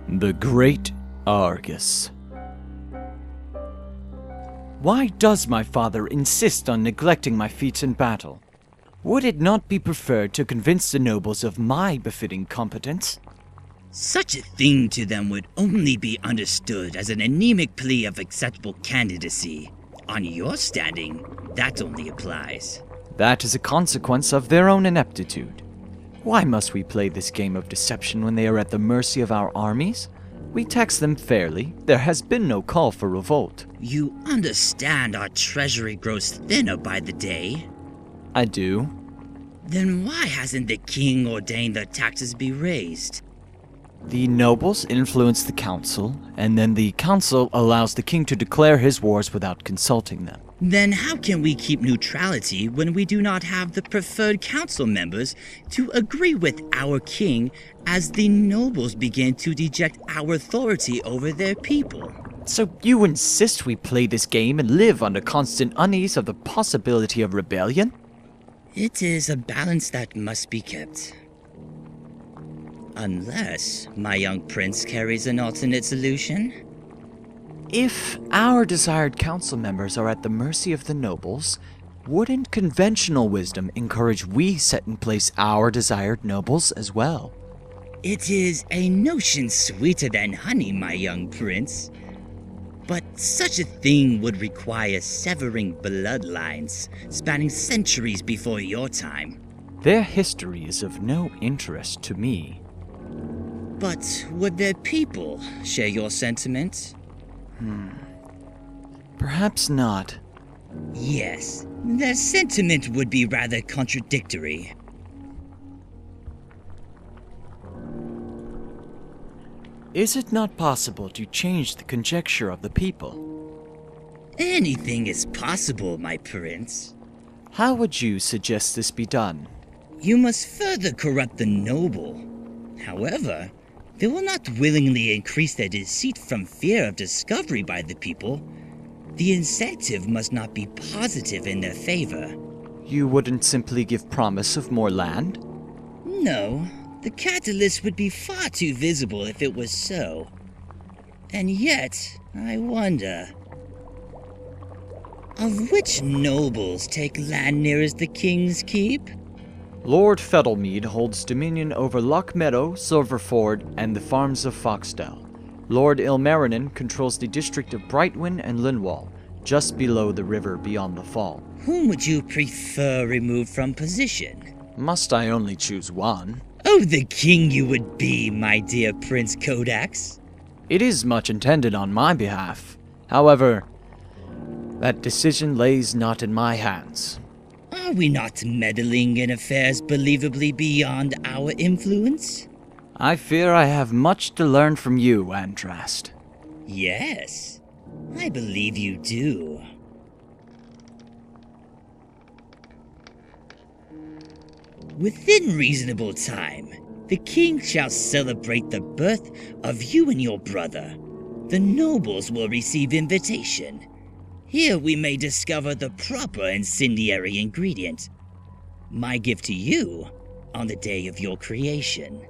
The Great Argus. Why does my father insist on neglecting my feats in battle? Would it not be preferred to convince the nobles of my befitting competence? Such a thing to them would only be understood as an anemic plea of acceptable candidacy. On your standing, that only applies. That is a consequence of their own ineptitude. Why must we play this game of deception when they are at the mercy of our armies? We tax them fairly. There has been no call for revolt. You understand our treasury grows thinner by the day? I do. Then why hasn't the king ordained the taxes be raised? The nobles influence the council, and then the council allows the king to declare his wars without consulting them. Then how can we keep neutrality when we do not have the preferred council members to agree with our king as the nobles begin to deject our authority over their people? So you insist we play this game and live under constant unease of the possibility of rebellion? It is a balance that must be kept. Unless my young prince carries an alternate solution. If our desired council members are at the mercy of the nobles, wouldn't conventional wisdom encourage we set in place our desired nobles as well? It is a notion sweeter than honey, my young prince. But such a thing would require severing bloodlines spanning centuries before your time. Their history is of no interest to me. But would their people share your sentiment? Perhaps not. Yes, their sentiment would be rather contradictory. Is it not possible to change the conjecture of the people? Anything is possible, my prince. How would you suggest this be done? You must further corrupt the noble. However, they will not willingly increase their deceit from fear of discovery by the people. The incentive must not be positive in their favor. You wouldn't simply give promise of more land? No, the catalyst would be far too visible if it was so. And yet, I wonder, of which nobles take land nearest the king's keep? Lord Fettlemead holds dominion over Loch Meadow, Silverford, and the farms of Foxdale. Lord Ilmarinen controls the district of Brightwyn and Linwall, just below the river beyond the fall. Whom would you prefer removed from position? Must I only choose one? Oh, the king you would be, my dear Prince Kodax. It is much intended on my behalf. However, that decision lays not in my hands. Are we not meddling in affairs believably beyond our influence? I fear I have much to learn from you, Andraste. Yes, I believe you do. Within reasonable time, the king shall celebrate the birth of you and your brother. The nobles will receive invitation. Here we may discover the proper incendiary ingredient. My gift to you on the day of your creation.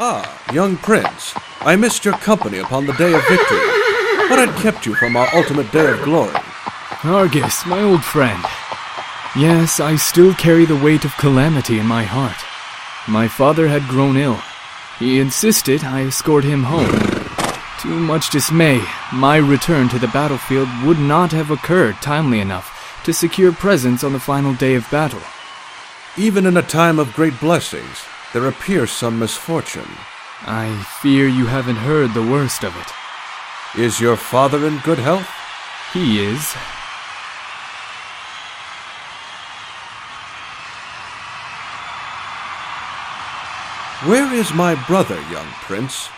Ah, young prince, I missed your company upon the day of victory. What had kept you from our ultimate day of glory? Argus, my old friend. Yes, I still carry the weight of calamity in my heart. My father had grown ill. He insisted I escort him home. To much dismay, my return to the battlefield would not have occurred timely enough to secure presence on the final day of battle. Even in a time of great blessings, there appears some misfortune. I fear you haven't heard the worst of it. Is your father in good health? He is. Where is my brother, young prince?